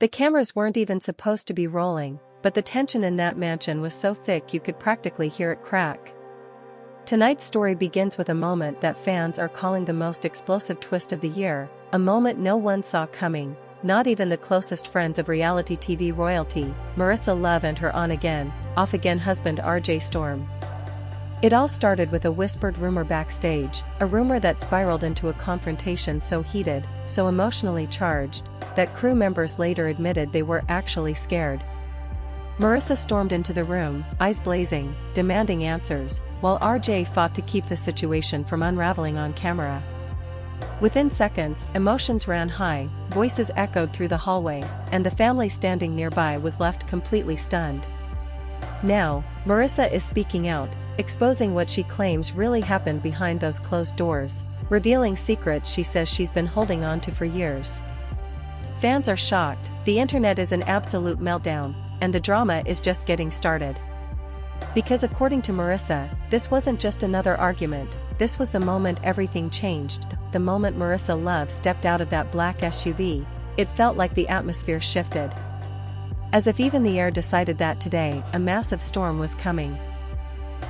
The cameras weren't even supposed to be rolling, but the tension in that mansion was so thick you could practically hear it crack. Tonight's story begins with a moment that fans are calling the most explosive twist of the year, a moment no one saw coming, not even the closest friends of reality TV royalty, Marissa Love and her on-again, off-again husband RJ Storm. It all started with a whispered rumor backstage, a rumor that spiraled into a confrontation so heated, so emotionally charged, that crew members later admitted they were actually scared. Marissa stormed into the room, eyes blazing, demanding answers, while RJ fought to keep the situation from unraveling on camera. Within seconds, emotions ran high, voices echoed through the hallway, and the family standing nearby was left completely stunned. Now, Marissa is speaking out, exposing what she claims really happened behind those closed doors, revealing secrets she says she's been holding on to for years. Fans are shocked, the internet is an absolute meltdown, and the drama is just getting started. Because according to Marissa, this wasn't just another argument, this was the moment everything changed, the moment Marissa Love stepped out of that black SUV. It felt like the atmosphere shifted. As if even the air decided that today, a massive storm was coming.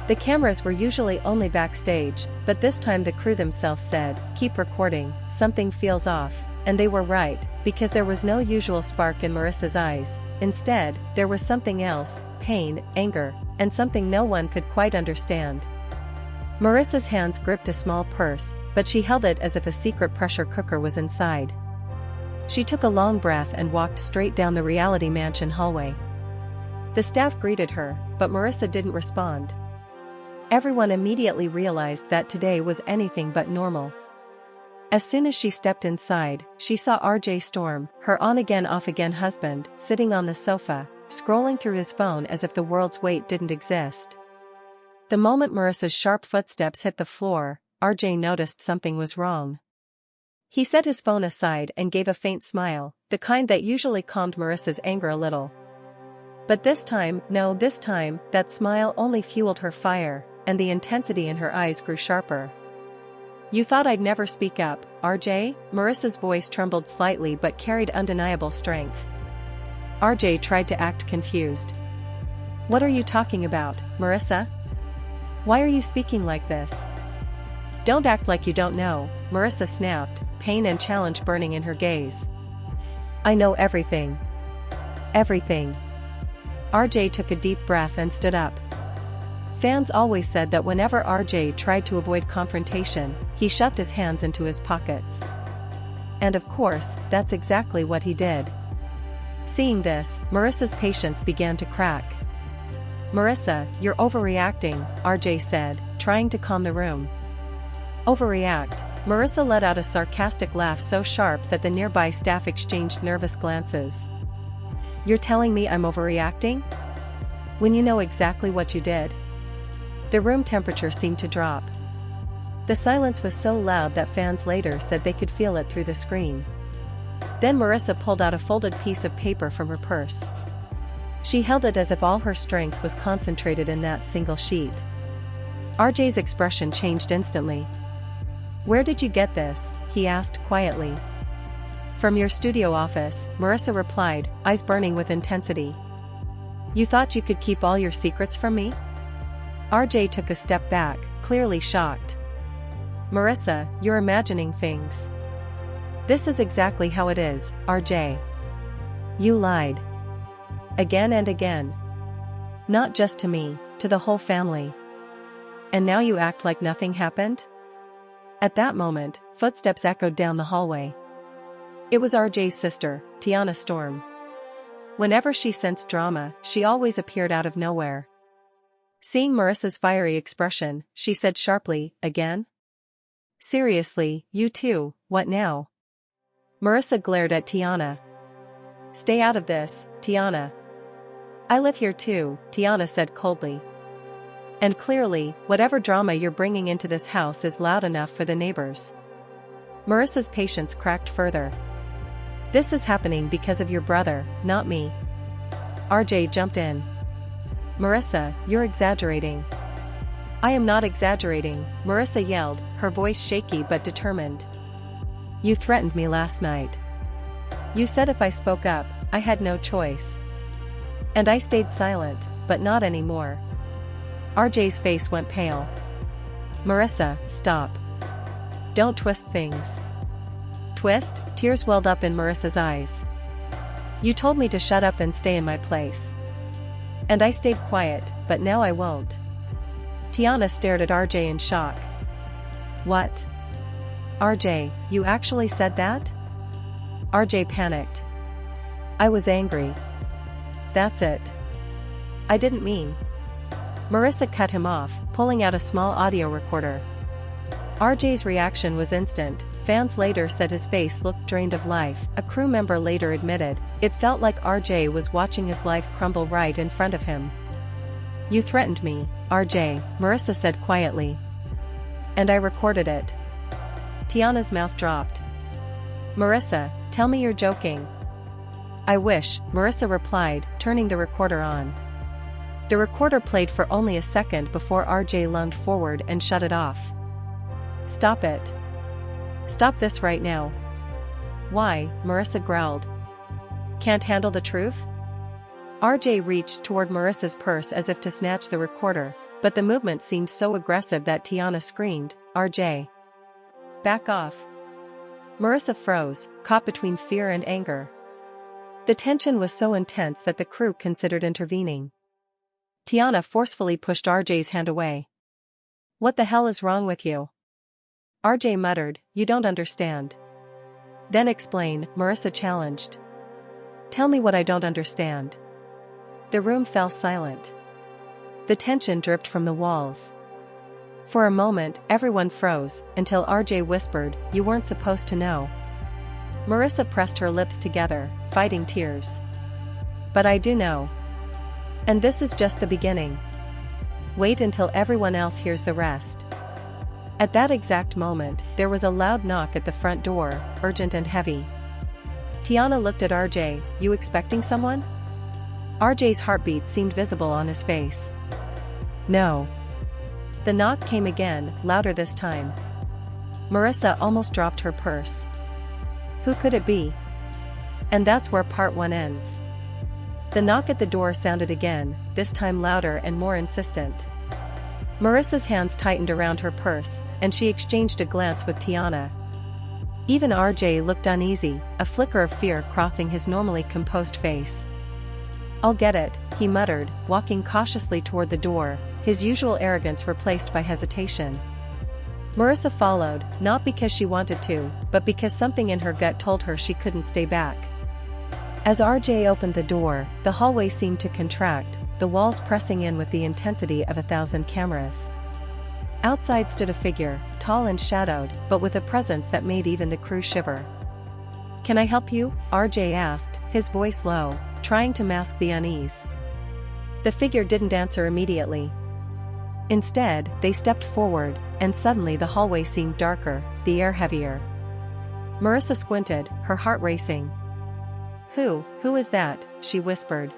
The cameras were usually only backstage, but this time the crew themselves said, "Keep recording, something feels off," and they were right, because there was no usual spark in Marissa's eyes. Instead, there was something else, pain, anger, and something no one could quite understand. Marissa's hands gripped a small purse, but she held it as if a secret pressure cooker was inside. She took a long breath and walked straight down the reality mansion hallway. The staff greeted her, but Marissa didn't respond. Everyone immediately realized that today was anything but normal. As soon as she stepped inside, she saw RJ Storm, her on-again off-again husband, sitting on the sofa, scrolling through his phone as if the world's weight didn't exist. The moment Marissa's sharp footsteps hit the floor, RJ noticed something was wrong. He set his phone aside and gave a faint smile, the kind that usually calmed Marissa's anger a little. But this time, that smile only fueled her fire, and the intensity in her eyes grew sharper. "You thought I'd never speak up, RJ?" Marissa's voice trembled slightly but carried undeniable strength. RJ tried to act confused. "What are you talking about, Marissa? Why are you speaking like this?" "Don't act like you don't know," Marissa snapped, pain and challenge burning in her gaze. "I know everything. Everything." RJ took a deep breath and stood up. Fans always said that whenever RJ tried to avoid confrontation, he shoved his hands into his pockets. And of course, that's exactly what he did. Seeing this, Marissa's patience began to crack. "Marissa, you're overreacting," RJ said, trying to calm the room. "Overreact?" Marissa let out a sarcastic laugh so sharp that the nearby staff exchanged nervous glances. "You're telling me I'm overreacting? When you know exactly what you did?" The room temperature seemed to drop. The silence was so loud that fans later said they could feel it through the screen. Then Marissa pulled out a folded piece of paper from her purse. She held it as if all her strength was concentrated in that single sheet. RJ's expression changed instantly. "Where did you get this?" he asked quietly. "From your studio office," Marissa replied, eyes burning with intensity. "You thought you could keep all your secrets from me?" RJ took a step back, clearly shocked. "Marissa, you're imagining things. This is exactly how it is, RJ. You lied. Again and again. Not just to me, to the whole family. And now you act like nothing happened?" At that moment, footsteps echoed down the hallway. It was RJ's sister, Tiana Storm. Whenever she sensed drama, she always appeared out of nowhere. Seeing Marissa's fiery expression, she said sharply, "Again? Seriously, you too, what now?" Marissa glared at Tiana. "Stay out of this, Tiana." "I live here too," Tiana said coldly. "And clearly, whatever drama you're bringing into this house is loud enough for the neighbors." Marissa's patience cracked further. "This is happening because of your brother, not me." RJ jumped in. "Marissa, you're exaggerating." "I am not exaggerating," Marissa yelled, her voice shaky but determined. "You threatened me last night. You said if I spoke up, I had no choice. And I stayed silent, but not anymore. RJ's face went pale. Marissa, stop. Don't twist things. Twist? Tears welled up in Marissa's eyes. You told me to shut up and stay in my place. And I stayed quiet, but now I won't. Tiana stared at RJ in shock. What? RJ, you actually said that? RJ panicked. I was angry. That's it. I didn't mean. Marissa cut him off, pulling out a small audio recorder. RJ's reaction was instant. Fans later said his face looked drained of life. A crew member later admitted, it felt like RJ was watching his life crumble right in front of him. You threatened me, RJ, Marissa said quietly. And I recorded it. Tiana's mouth dropped. Marissa, tell me you're joking. I wish, Marissa replied, turning the recorder on. The recorder played for only a second before RJ lunged forward and shut it off. Stop it. Stop this right now. Why? Marissa growled. Can't handle the truth? RJ reached toward Marissa's purse as if to snatch the recorder, but the movement seemed so aggressive that Tiana screamed, RJ. Back off. Marissa froze, caught between fear and anger. The tension was so intense that the crew considered intervening. Tiana forcefully pushed RJ's hand away. What the hell is wrong with you? RJ muttered, you don't understand. Then explain, Marissa challenged. Tell me what I don't understand. The room fell silent. The tension dripped from the walls. For a moment, everyone froze, until RJ whispered, you weren't supposed to know. Marissa pressed her lips together, fighting tears. But I do know. And this is just the beginning. Wait until everyone else hears the rest. At that exact moment, there was a loud knock at the front door, urgent and heavy. Tiana looked at RJ, you expecting someone? RJ's heartbeat seemed visible on his face. No. The knock came again, louder this time. Marissa almost dropped her purse. Who could it be? And that's where part 1 ends. The knock at the door sounded again, this time louder and more insistent. Marissa's hands tightened around her purse, and she exchanged a glance with Tiana. Even RJ looked uneasy, a flicker of fear crossing his normally composed face. I'll get it, he muttered, walking cautiously toward the door, his usual arrogance replaced by hesitation. Marissa followed, not because she wanted to, but because something in her gut told her she couldn't stay back. As RJ opened the door, the hallway seemed to contract, the walls pressing in with the intensity of 1,000 cameras. Outside stood a figure, tall and shadowed, but with a presence that made even the crew shiver. Can I help you? RJ asked, his voice low, trying to mask the unease. The figure didn't answer immediately. Instead, they stepped forward, and suddenly the hallway seemed darker, the air heavier. Marissa squinted, her heart racing. Who is that? She whispered.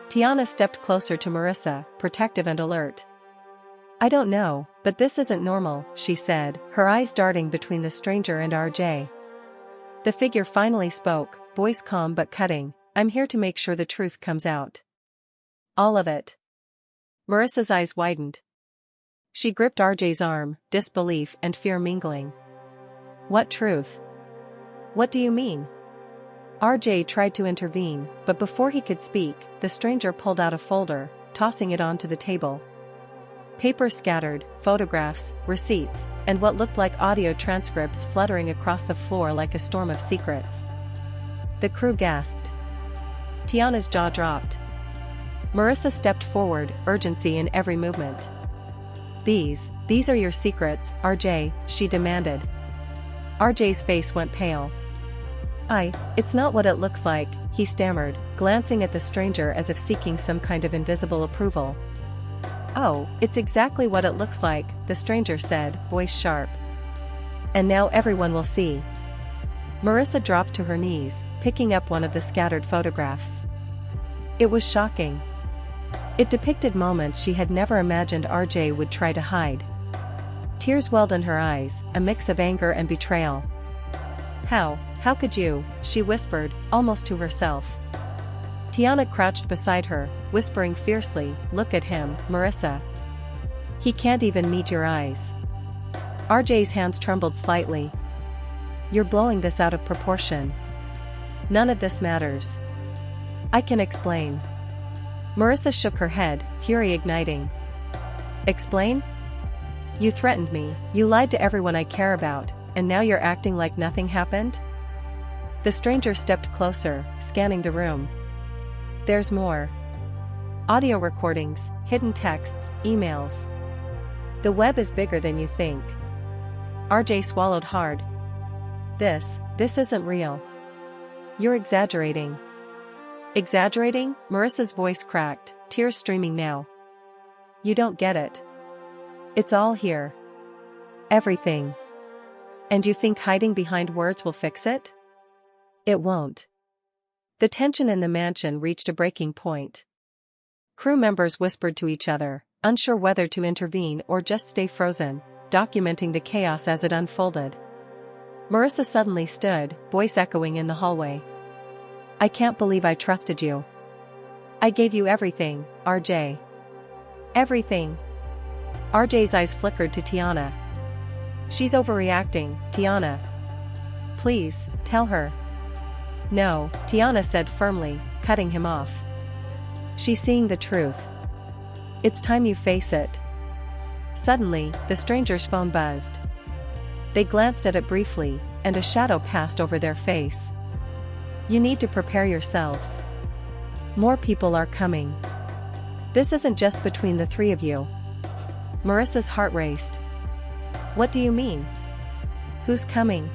Tiana stepped closer to Marissa, protective and alert. I don't know, but this isn't normal, she said, her eyes darting between the stranger and RJ. The figure finally spoke, voice calm but cutting, I'm here to make sure the truth comes out. All of it. Marissa's eyes widened. She gripped RJ's arm, disbelief and fear mingling. What truth? What do you mean? RJ tried to intervene, but before he could speak, the stranger pulled out a folder, tossing it onto the table. Papers scattered, photographs, receipts, and what looked like audio transcripts fluttering across the floor like a storm of secrets. The crew gasped. Tiana's jaw dropped. Marissa stepped forward, urgency in every movement. These are your secrets, RJ, she demanded. RJ's face went pale. It's not what it looks like, he stammered, glancing at the stranger as if seeking some kind of invisible approval. Oh, it's exactly what it looks like, the stranger said, voice sharp. And now everyone will see. Marissa dropped to her knees, picking up one of the scattered photographs. It was shocking. It depicted moments she had never imagined RJ would try to hide. Tears welled in her eyes, a mix of anger and betrayal. How could you? She whispered, almost to herself. Tiana crouched beside her, whispering fiercely, look at him, Marissa. He can't even meet your eyes. RJ's hands trembled slightly. You're blowing this out of proportion. None of this matters. I can explain. Marissa shook her head, fury igniting. Explain? You threatened me, you lied to everyone I care about, and now you're acting like nothing happened? The stranger stepped closer, scanning the room. There's more. Audio recordings, hidden texts, emails. The web is bigger than you think. RJ swallowed hard. This isn't real. You're exaggerating. Exaggerating? Marissa's voice cracked, tears streaming now. You don't get it. It's all here. Everything. And you think hiding behind words will fix it? It won't. The tension in the mansion reached a breaking point. Crew members whispered to each other, unsure whether to intervene or just stay frozen, documenting the chaos as it unfolded. Marissa suddenly stood, voice echoing in the hallway. I can't believe I trusted you. I gave you everything, RJ. Everything. RJ's eyes flickered to Tiana. She's overreacting, Tiana. Please, tell her. No, Tiana said firmly, cutting him off. She's seeing the truth. It's time you face it. Suddenly, the stranger's phone buzzed. They glanced at it briefly, and a shadow passed over their face. You need to prepare yourselves. More people are coming. This isn't just between the three of you. Marissa's heart raced. What do you mean? Who's coming?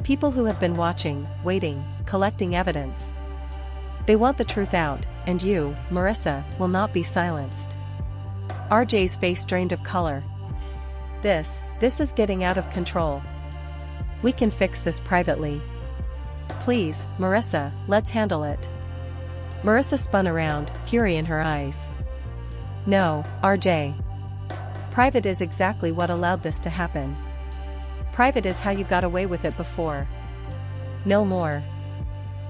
People who have been watching, waiting, collecting evidence. They want the truth out, and you, Marissa, will not be silenced. RJ's face drained of color. This is getting out of control. We can fix this privately. Please, Marissa, let's handle it. Marissa spun around, fury in her eyes. No, RJ. Private is exactly what allowed this to happen. Private is how you got away with it before. No more.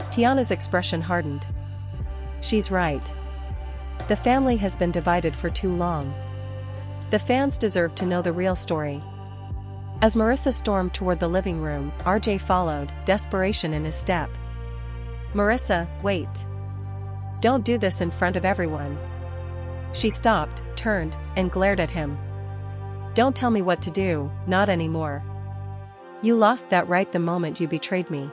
Tiana's expression hardened. She's right. The family has been divided for too long. The fans deserve to know the real story. As Marissa stormed toward the living room, RJ followed, desperation in his step. Marissa, wait. Don't do this in front of everyone. She stopped, turned, and glared at him. Don't tell me what to do, not anymore. You lost that right the moment you betrayed me.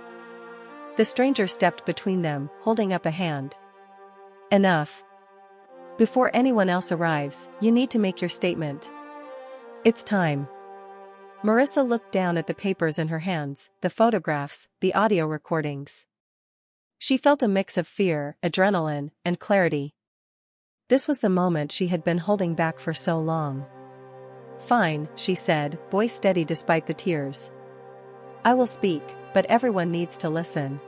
The stranger stepped between them, holding up a hand. Enough. Before anyone else arrives, you need to make your statement. It's time. Marissa looked down at the papers in her hands, the photographs, the audio recordings. She felt a mix of fear, adrenaline, and clarity. This was the moment she had been holding back for so long. Fine, she said, voice steady despite the tears. I will speak, but everyone needs to listen.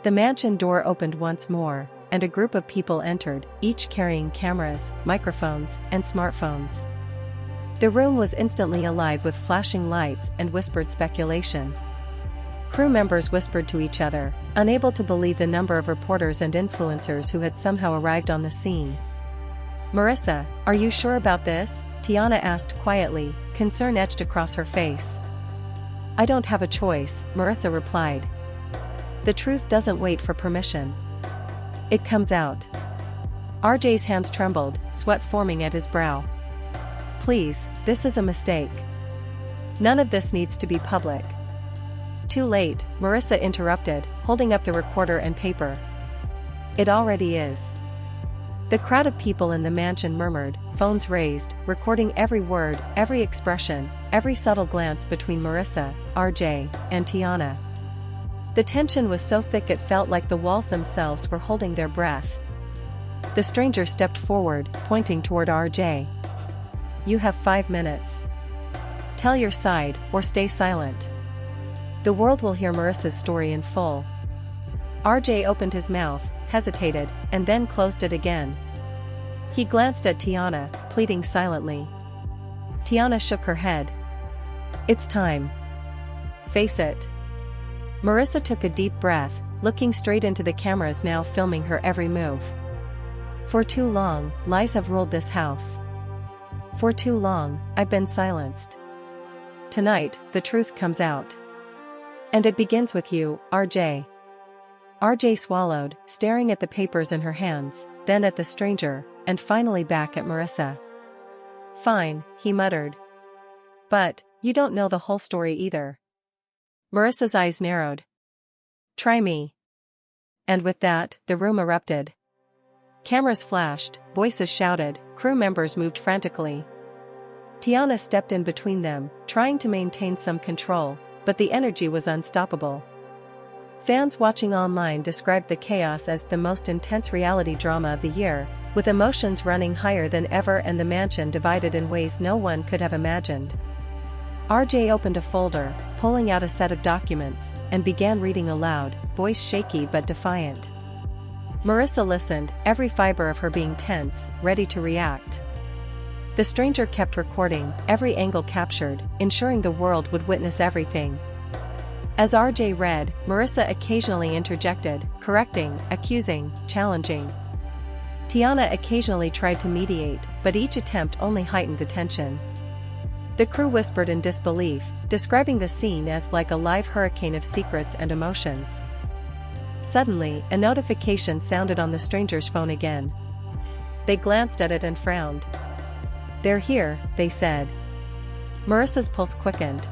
The mansion door opened once more, and a group of people entered, each carrying cameras, microphones, and smartphones. The room was instantly alive with flashing lights and whispered speculation. Crew members whispered to each other, unable to believe the number of reporters and influencers who had somehow arrived on the scene. Marissa, are you sure about this? Tiana asked quietly, concern etched across her face. I don't have a choice, Marissa replied. The truth doesn't wait for permission. It comes out. RJ's hands trembled, sweat forming at his brow. Please, this is a mistake. None of this needs to be public. Too late, Marissa interrupted, holding up the recorder and paper. It already is. The crowd of people in the mansion murmured, phones raised, recording every word, every expression, every subtle glance between Marissa, RJ, and Tiana. The tension was so thick it felt like the walls themselves were holding their breath. The stranger stepped forward, pointing toward RJ. You have 5 minutes. Tell your side, or stay silent. The world will hear Marissa's story in full. RJ opened his mouth, hesitated, and then closed it again. He glanced at Tiana, pleading silently. Tiana shook her head. It's time. Face it. Marissa took a deep breath, looking straight into the cameras now filming her every move. For too long, lies have ruled this house. For too long, I've been silenced. Tonight, the truth comes out. And it begins with you, RJ. RJ swallowed, staring at the papers in her hands, then at the stranger, and finally back at Marissa. Fine, he muttered. But, you don't know the whole story either. Marissa's eyes narrowed. Try me. And with that, the room erupted. Cameras flashed, voices shouted, crew members moved frantically. Tiana stepped in between them, trying to maintain some control, but the energy was unstoppable. Fans watching online described the chaos as the most intense reality drama of the year, with emotions running higher than ever and the mansion divided in ways no one could have imagined. RJ opened a folder, pulling out a set of documents, and began reading aloud, voice shaky but defiant. Marissa listened, every fiber of her being tense, ready to react. The stranger kept recording, every angle captured, ensuring the world would witness everything. As RJ read, Marissa occasionally interjected, correcting, accusing, challenging. Tiana occasionally tried to mediate, but each attempt only heightened the tension. The crew whispered in disbelief, describing the scene as like a live hurricane of secrets and emotions. Suddenly, a notification sounded on the stranger's phone again. They glanced at it and frowned. They're here, they said. Marissa's pulse quickened.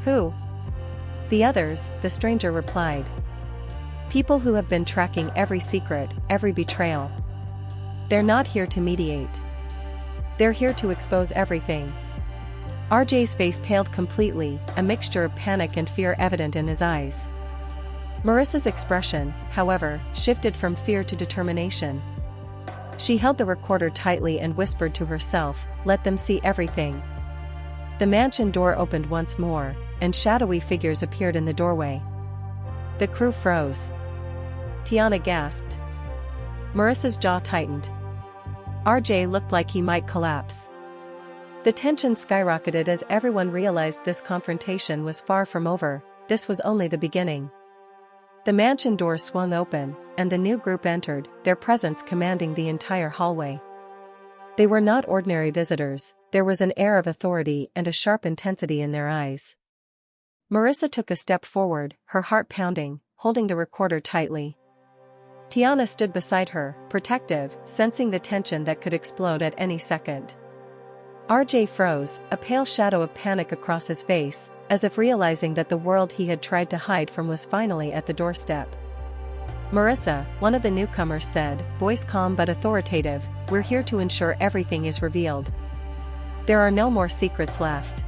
Who? The others, the stranger replied. People who have been tracking every secret, every betrayal. They're not here to mediate. They're here to expose everything. RJ's face paled completely, a mixture of panic and fear evident in his eyes. Marissa's expression, however, shifted from fear to determination. She held the recorder tightly and whispered to herself, let them see everything. The mansion door opened once more, and shadowy figures appeared in the doorway. The crew froze. Tiana gasped. Marissa's jaw tightened. RJ looked like he might collapse. The tension skyrocketed as everyone realized this confrontation was far from over. This was only the beginning. The mansion door swung open, and the new group entered, their presence commanding the entire hallway. They were not ordinary visitors, there was an air of authority and a sharp intensity in their eyes. Marissa took a step forward, her heart pounding, holding the recorder tightly. Tiana stood beside her, protective, sensing the tension that could explode at any second. RJ froze, a pale shadow of panic across his face, as if realizing that the world he had tried to hide from was finally at the doorstep. Marissa, one of the newcomers said, voice calm but authoritative, we're here to ensure everything is revealed. There are no more secrets left.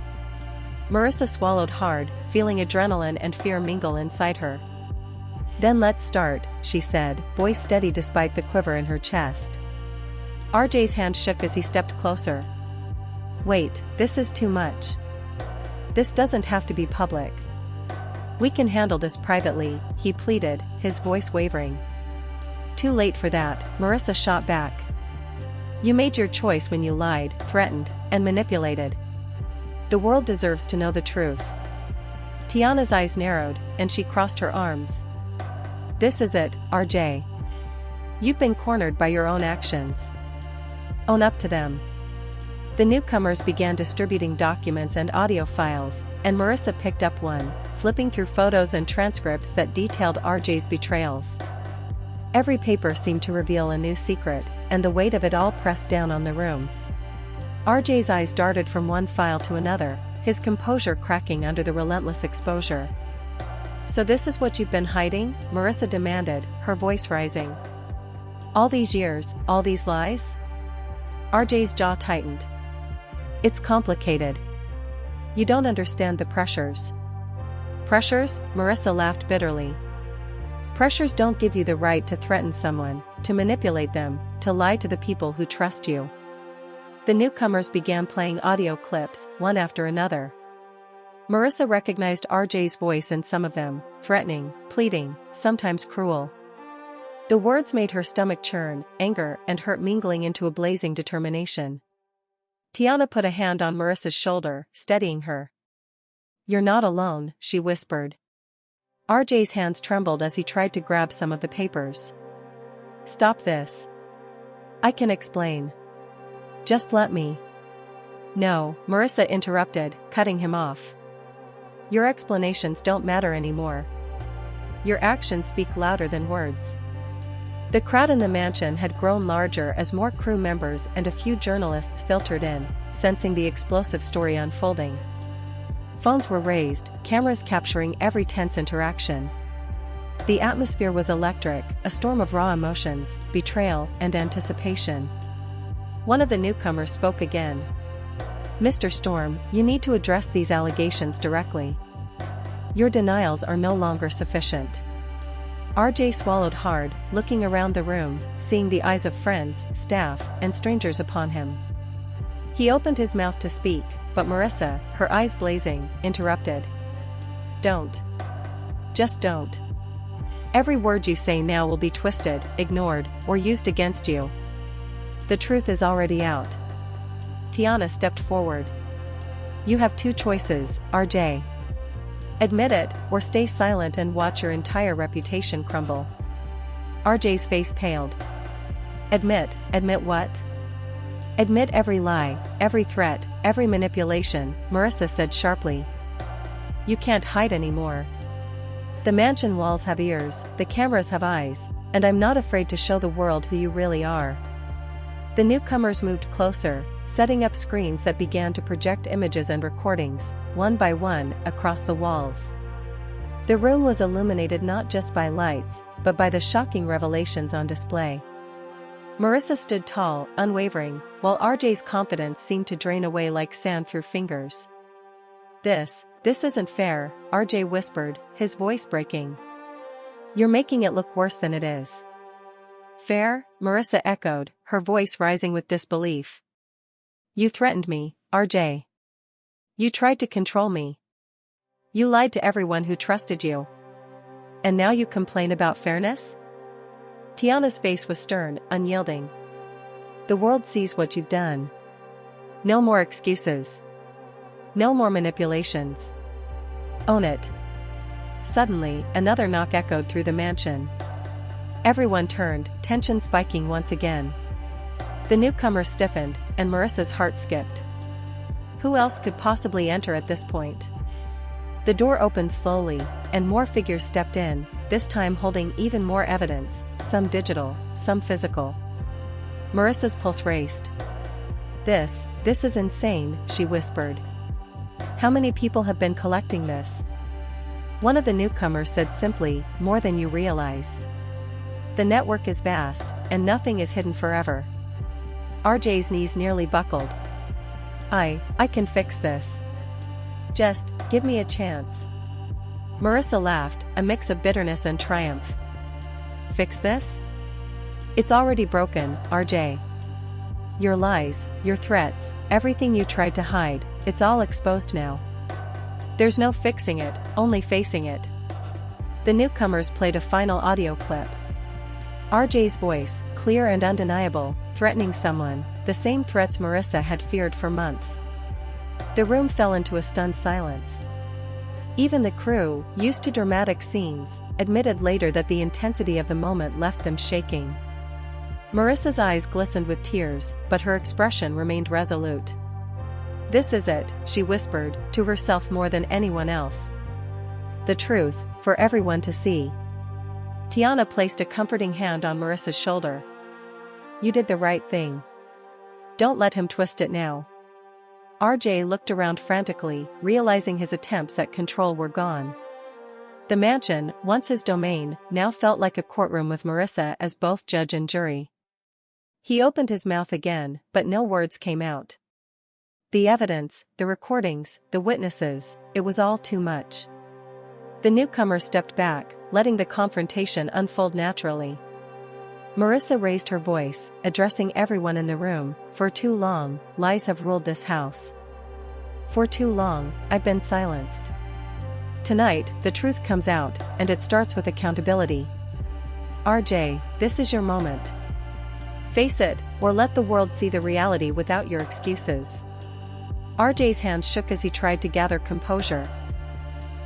Marissa swallowed hard, feeling adrenaline and fear mingle inside her. Then let's start, she said, voice steady despite the quiver in her chest. RJ's hand shook as he stepped closer. Wait, this is too much. This doesn't have to be public. We can handle this privately, he pleaded, his voice wavering. Too late for that, Marissa shot back. You made your choice when you lied, threatened, and manipulated. The world deserves to know the truth. Tiana's eyes narrowed, and she crossed her arms. This is it, RJ. You've been cornered by your own actions. Own up to them. The newcomers began distributing documents and audio files, and Marissa picked up one, flipping through photos and transcripts that detailed RJ's betrayals. Every paper seemed to reveal a new secret, and the weight of it all pressed down on the room. RJ's eyes darted from one file to another, his composure cracking under the relentless exposure. So this is what you've been hiding? Marissa demanded, her voice rising. All these years, all these lies? RJ's jaw tightened. It's complicated. You don't understand the pressures. Pressures? Marissa laughed bitterly. Pressures don't give you the right to threaten someone, to manipulate them, to lie to the people who trust you. The newcomers began playing audio clips, one after another. Marissa recognized RJ's voice in some of them, threatening, pleading, sometimes cruel. The words made her stomach churn, anger and hurt mingling into a blazing determination. Tiana put a hand on Marissa's shoulder, steadying her. You're not alone, she whispered. RJ's hands trembled as he tried to grab some of the papers. Stop this. I can explain. Just let me. No, Marissa interrupted, cutting him off. Your explanations don't matter anymore. Your actions speak louder than words. The crowd in the mansion had grown larger as more crew members and a few journalists filtered in, sensing the explosive story unfolding. Phones were raised, cameras capturing every tense interaction. The atmosphere was electric, a storm of raw emotions, betrayal, and anticipation. One of the newcomers spoke again. Mr. Storm, you need to address these allegations directly. Your denials are no longer sufficient. RJ swallowed hard, looking around the room, seeing the eyes of friends, staff, and strangers upon him. He opened his mouth to speak, but Marissa, her eyes blazing, interrupted. Don't. Just don't. Every word you say now will be twisted, ignored, or used against you. The truth is already out. Tiana stepped forward. You have two choices, RJ. Admit it, or stay silent and watch your entire reputation crumble. RJ's face paled. Admit what? Admit every lie, every threat, every manipulation, Marissa said sharply. You can't hide anymore. The mansion walls have ears, the cameras have eyes, and I'm not afraid to show the world who you really are. The newcomers moved closer, setting up screens that began to project images and recordings, one by one, across the walls. The room was illuminated not just by lights, but by the shocking revelations on display. Marissa stood tall, unwavering, while RJ's confidence seemed to drain away like sand through fingers. This isn't fair, RJ whispered, his voice breaking. You're making it look worse than it is. Fair? Marissa echoed, her voice rising with disbelief. You threatened me, RJ. You tried to control me. You lied to everyone who trusted you. And now you complain about fairness? Tiana's face was stern, unyielding. The world sees what you've done. No more excuses. No more manipulations. Own it. Suddenly, another knock echoed through the mansion. Everyone turned, tension spiking once again. The newcomer stiffened, and Marissa's heart skipped. Who else could possibly enter at this point? The door opened slowly, and more figures stepped in, this time holding even more evidence, some digital, some physical. Marissa's pulse raced. This is insane, she whispered. How many people have been collecting this? One of the newcomers said simply, more than you realize. The network is vast, and nothing is hidden forever. RJ's knees nearly buckled. I can fix this. Just, give me a chance. Marissa laughed, a mix of bitterness and triumph. Fix this? It's already broken, RJ. Your lies, your threats, everything you tried to hide, it's all exposed now. There's no fixing it, only facing it. The newcomers played a final audio clip. RJ's voice, clear and undeniable, threatening someone, the same threats Marissa had feared for months. The room fell into a stunned silence. Even the crew, used to dramatic scenes, admitted later that the intensity of the moment left them shaking. Marissa's eyes glistened with tears, but her expression remained resolute. This is it, she whispered, to herself more than anyone else. The truth, for everyone to see. Tiana placed a comforting hand on Marissa's shoulder. You did the right thing. Don't let him twist it now. RJ looked around frantically, realizing his attempts at control were gone. The mansion, once his domain, now felt like a courtroom with Marissa as both judge and jury. He opened his mouth again, but no words came out. The evidence, the recordings, the witnesses, it was all too much. The newcomer stepped back, letting the confrontation unfold naturally. Marissa raised her voice, addressing everyone in the room. For too long, lies have ruled this house. For too long, I've been silenced. Tonight, the truth comes out, and it starts with accountability. RJ, this is your moment. Face it, or let the world see the reality without your excuses. RJ's hands shook as he tried to gather composure.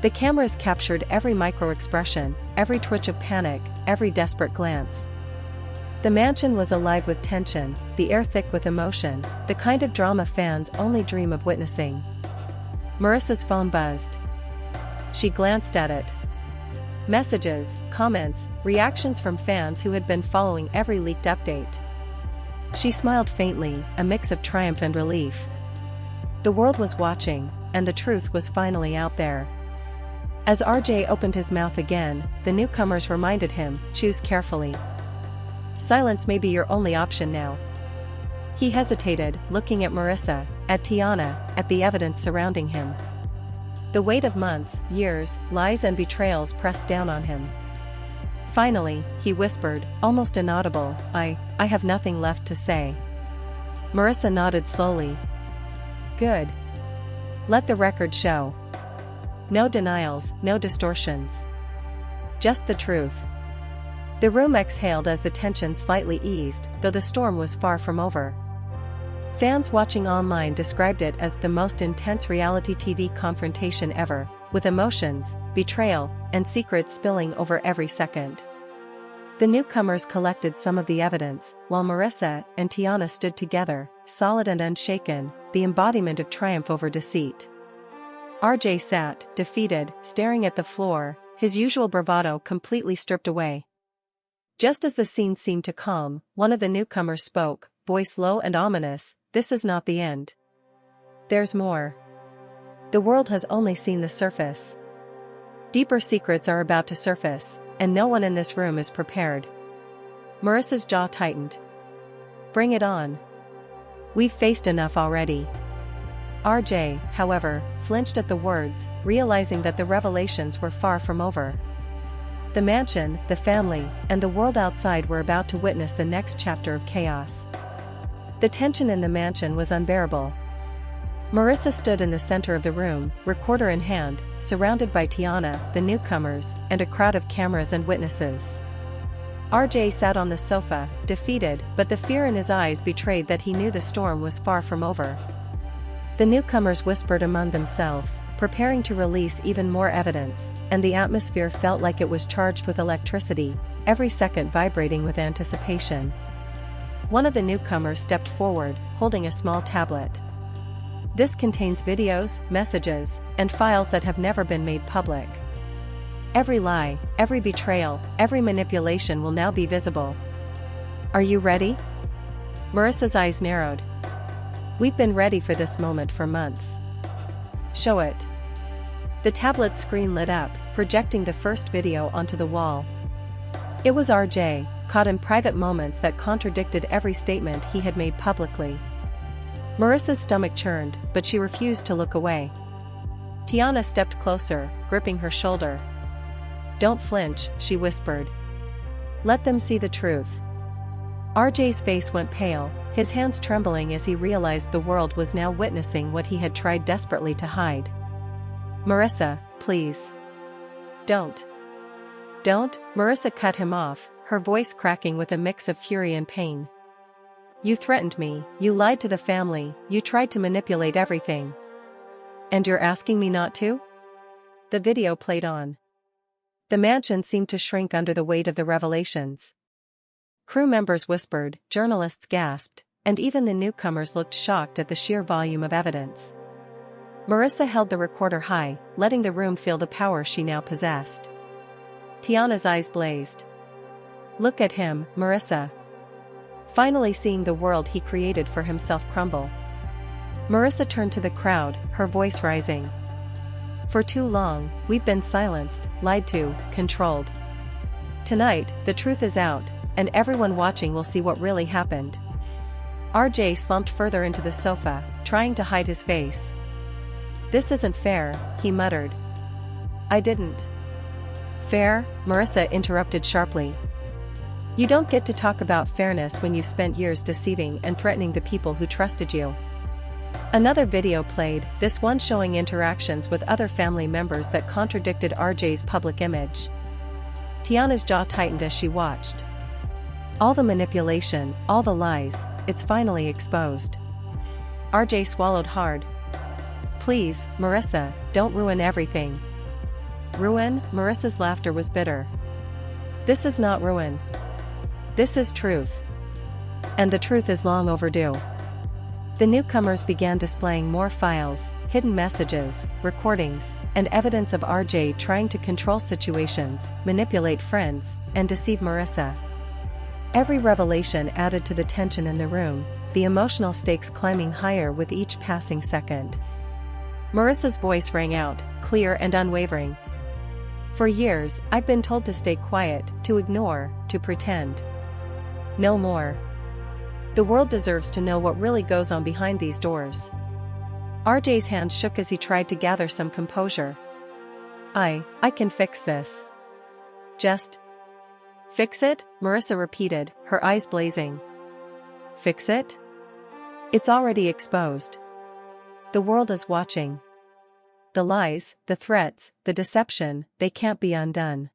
The cameras captured every micro-expression, every twitch of panic, every desperate glance. The mansion was alive with tension, the air thick with emotion, the kind of drama fans only dream of witnessing. Marissa's phone buzzed. She glanced at it. Messages, comments, reactions from fans who had been following every leaked update. She smiled faintly, a mix of triumph and relief. The world was watching, and the truth was finally out there. As RJ opened his mouth again, the newcomers reminded him, choose carefully. Silence may be your only option now. He hesitated, looking at Marissa, at Tiana, at the evidence surrounding him. The weight of months, years, lies and betrayals pressed down on him. Finally, he whispered, almost inaudible, I have nothing left to say. Marissa nodded slowly. Good. Let the record show. No denials, no distortions. Just the truth. The room exhaled as the tension slightly eased, though the storm was far from over. Fans watching online described it as the most intense reality TV confrontation ever, with emotions, betrayal, and secrets spilling over every second. The newcomers collected some of the evidence, while Marissa and Tiana stood together, solid and unshaken, the embodiment of triumph over deceit. RJ sat, defeated, staring at the floor, his usual bravado completely stripped away. Just as the scene seemed to calm, one of the newcomers spoke, voice low and ominous, this is not the end. There's more. The world has only seen the surface. Deeper secrets are about to surface, and no one in this room is prepared. Marissa's jaw tightened. Bring it on. We've faced enough already. RJ, however, flinched at the words, realizing that the revelations were far from over. The mansion, the family, and the world outside were about to witness the next chapter of chaos. The tension in the mansion was unbearable. Marissa stood in the center of the room, recorder in hand, surrounded by Tiana, the newcomers, and a crowd of cameras and witnesses. RJ sat on the sofa, defeated, but the fear in his eyes betrayed that he knew the storm was far from over. The newcomers whispered among themselves, preparing to release even more evidence, and the atmosphere felt like it was charged with electricity, every second vibrating with anticipation. One of the newcomers stepped forward, holding a small tablet. This contains videos, messages, and files that have never been made public. Every lie, every betrayal, every manipulation will now be visible. Are you ready? Marissa's eyes narrowed. We've been ready for this moment for months. Show it. The tablet screen lit up, projecting the first video onto the wall. It was RJ, caught in private moments that contradicted every statement he had made publicly. Marissa's stomach churned, but she refused to look away. Tiana stepped closer, gripping her shoulder. Don't flinch, she whispered. Let them see the truth. RJ's face went pale, his hands trembling as he realized the world was now witnessing what he had tried desperately to hide. Marissa, please. Don't. Don't, Marissa cut him off, her voice cracking with a mix of fury and pain. You threatened me, you lied to the family, you tried to manipulate everything. And you're asking me not to? The video played on. The mansion seemed to shrink under the weight of the revelations. Crew members whispered, journalists gasped, and even the newcomers looked shocked at the sheer volume of evidence. Marissa held the recorder high, letting the room feel the power she now possessed. Tiana's eyes blazed. Look at him, Marissa. Finally seeing the world he created for himself crumble. Marissa turned to the crowd, her voice rising. For too long, we've been silenced, lied to, controlled. Tonight, the truth is out, and everyone watching will see what really happened. RJ slumped further into the sofa, trying to hide his face. This isn't fair, he muttered. I didn't. Fair? Marissa interrupted sharply. You don't get to talk about fairness when you've spent years deceiving and threatening the people who trusted you. Another video played, this one showing interactions with other family members that contradicted RJ's public image. Tiana's jaw tightened as she watched. All the manipulation, all the lies, it's finally exposed. RJ swallowed hard. Please, Marissa, don't ruin everything. Ruin? Marissa's laughter was bitter. This is not ruin. This is truth. And the truth is long overdue. The newcomers began displaying more files, hidden messages, recordings, and evidence of RJ trying to control situations, manipulate friends, and deceive Marissa. Every revelation added to the tension in the room, the emotional stakes climbing higher with each passing second. Marissa's voice rang out, clear and unwavering. For years, I've been told to stay quiet, to ignore, to pretend. No more. The world deserves to know what really goes on behind these doors. RJ's hand shook as he tried to gather some composure. I can fix this. Just fix it? Marissa repeated, her eyes blazing. Fix it? It's already exposed. The world is watching. The lies, the threats, the deception, they can't be undone.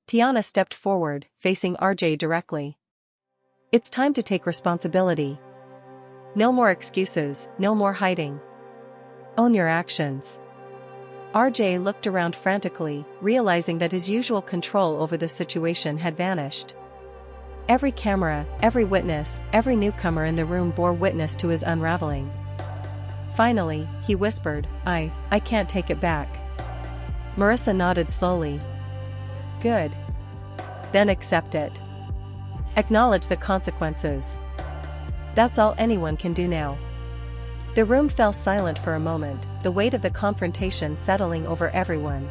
Tiana stepped forward, facing RJ directly. It's time to take responsibility. No more excuses, no more hiding. Own your actions. RJ looked around frantically, realizing that his usual control over the situation had vanished. Every camera, every witness, every newcomer in the room bore witness to his unraveling. Finally, he whispered, I can't take it back. Marissa nodded slowly. Good. Then accept it. Acknowledge the consequences. That's all anyone can do now. The room fell silent for a moment, the weight of the confrontation settling over everyone.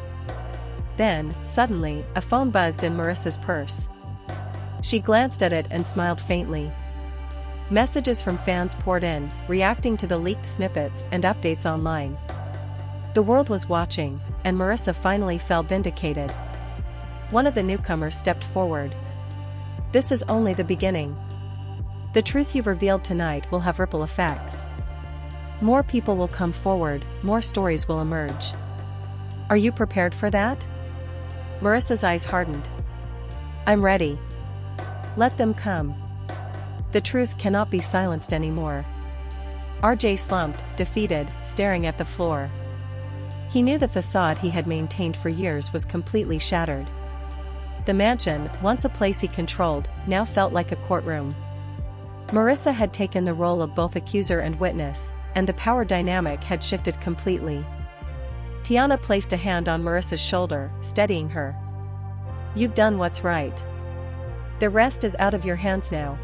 Then, suddenly, a phone buzzed in Marissa's purse. She glanced at it and smiled faintly. Messages from fans poured in, reacting to the leaked snippets and updates online. The world was watching, and Marissa finally felt vindicated. One of the newcomers stepped forward. This is only the beginning. The truth you've revealed tonight will have ripple effects. More people will come forward, more stories will emerge. Are you prepared for that? Marissa's eyes hardened. I'm ready. Let them come. The truth cannot be silenced anymore. RJ slumped, defeated, staring at the floor. He knew the facade he had maintained for years was completely shattered. The mansion, once a place he controlled, now felt like a courtroom. Marissa had taken the role of both accuser and witness, and the power dynamic had shifted completely. Tiana placed a hand on Marissa's shoulder, steadying her. You've done what's right. The rest is out of your hands now.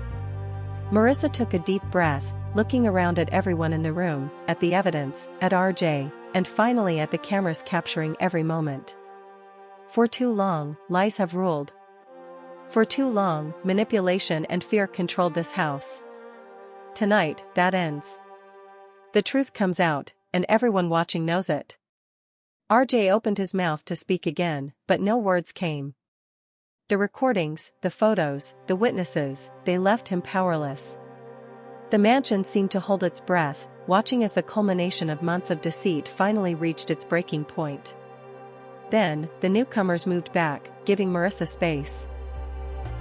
Marissa took a deep breath, looking around at everyone in the room, at the evidence, at RJ, and finally at the cameras capturing every moment. For too long, lies have ruled. For too long, manipulation and fear controlled this house. Tonight, that ends. The truth comes out, and everyone watching knows it. RJ opened his mouth to speak again, but no words came. The recordings, the photos, the witnesses, they left him powerless. The mansion seemed to hold its breath, watching as the culmination of months of deceit finally reached its breaking point. Then, the newcomers moved back, giving Marissa space.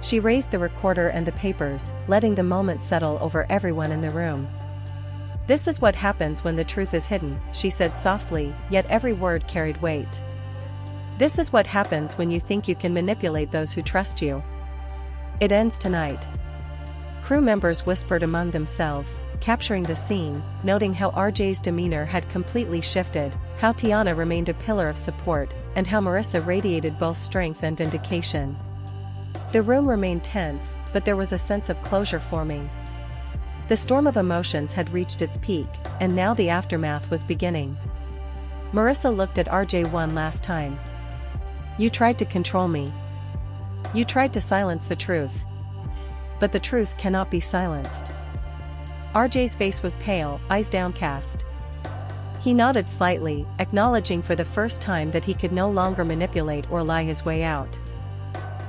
She raised the recorder and the papers, letting the moment settle over everyone in the room. This is what happens when the truth is hidden, she said softly, yet every word carried weight. This is what happens when you think you can manipulate those who trust you. It ends tonight. Crew members whispered among themselves, capturing the scene, noting how RJ's demeanor had completely shifted, how Tiana remained a pillar of support, and how Marissa radiated both strength and vindication. The room remained tense, but there was a sense of closure forming. The storm of emotions had reached its peak, and now the aftermath was beginning. Marissa looked at RJ one last time. You tried to control me. You tried to silence the truth. But the truth cannot be silenced. RJ's face was pale, eyes downcast. He nodded slightly, acknowledging for the first time that he could no longer manipulate or lie his way out.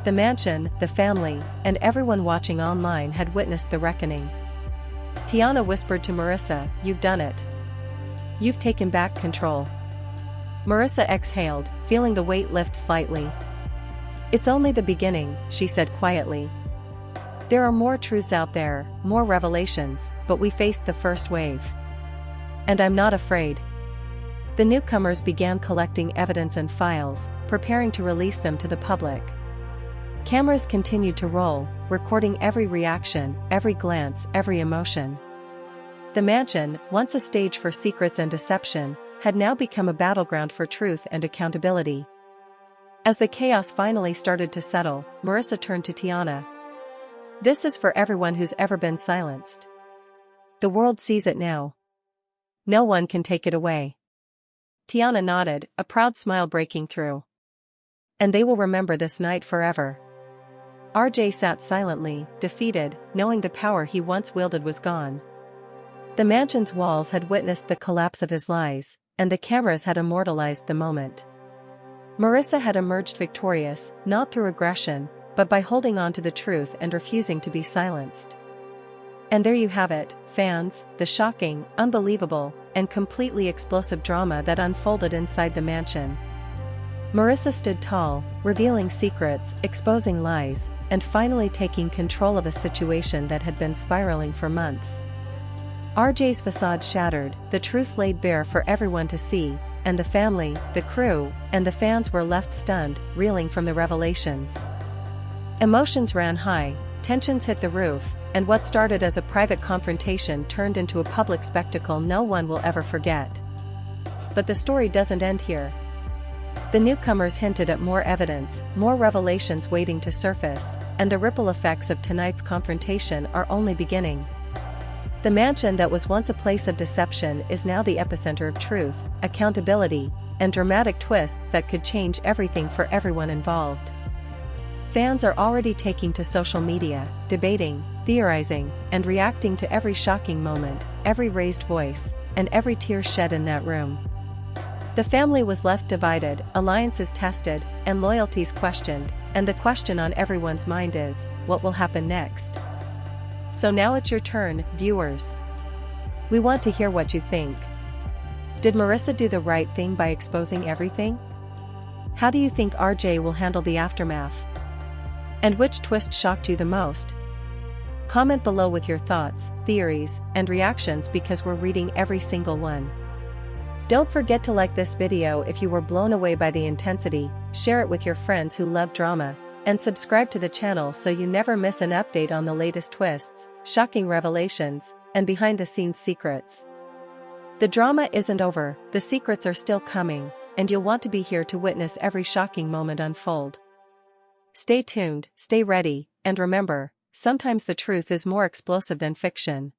The mansion, the family, and everyone watching online had witnessed the reckoning. Tiana whispered to Marissa, "You've done it. You've taken back control." Marissa exhaled, feeling the weight lift slightly. "It's only the beginning," she said quietly. "There are more truths out there, more revelations, but we faced the first wave. And I'm not afraid. The newcomers began collecting evidence and files, preparing to release them to the public. Cameras continued to roll, recording every reaction, every glance, every emotion. The mansion, once a stage for secrets and deception, had now become a battleground for truth and accountability. As the chaos finally started to settle, Marissa turned to Tiana. "This is for everyone who's ever been silenced. The world sees it now. No one can take it away." Tiana nodded, a proud smile breaking through. "And they will remember this night forever." RJ sat silently, defeated, knowing the power he once wielded was gone. The mansion's walls had witnessed the collapse of his lies, and the cameras had immortalized the moment. Marissa had emerged victorious, not through aggression, but by holding on to the truth and refusing to be silenced. And there you have it, fans, the shocking, unbelievable, and completely explosive drama that unfolded inside the mansion. Marissa stood tall, revealing secrets, exposing lies, and finally taking control of a situation that had been spiraling for months. RJ's facade shattered, the truth laid bare for everyone to see, and the family, the crew, and the fans were left stunned, reeling from the revelations. Emotions ran high, tensions hit the roof, and what started as a private confrontation turned into a public spectacle no one will ever forget. But the story doesn't end here. The newcomers hinted at more evidence, more revelations waiting to surface, and the ripple effects of tonight's confrontation are only beginning. The mansion that was once a place of deception is now the epicenter of truth, accountability, and dramatic twists that could change everything for everyone involved. Fans are already taking to social media, debating, theorizing, and reacting to every shocking moment, every raised voice, and every tear shed in that room. The family was left divided, alliances tested, and loyalties questioned, and the question on everyone's mind is, what will happen next? So now it's your turn, viewers. We want to hear what you think. Did Marissa do the right thing by exposing everything? How do you think RJ will handle the aftermath? And which twist shocked you the most? Comment below with your thoughts, theories, and reactions because we're reading every single one. Don't forget to like this video if you were blown away by the intensity, share it with your friends who love drama, and subscribe to the channel so you never miss an update on the latest twists, shocking revelations, and behind-the-scenes secrets. The drama isn't over, the secrets are still coming, and you'll want to be here to witness every shocking moment unfold. Stay tuned, stay ready, and remember, sometimes the truth is more explosive than fiction.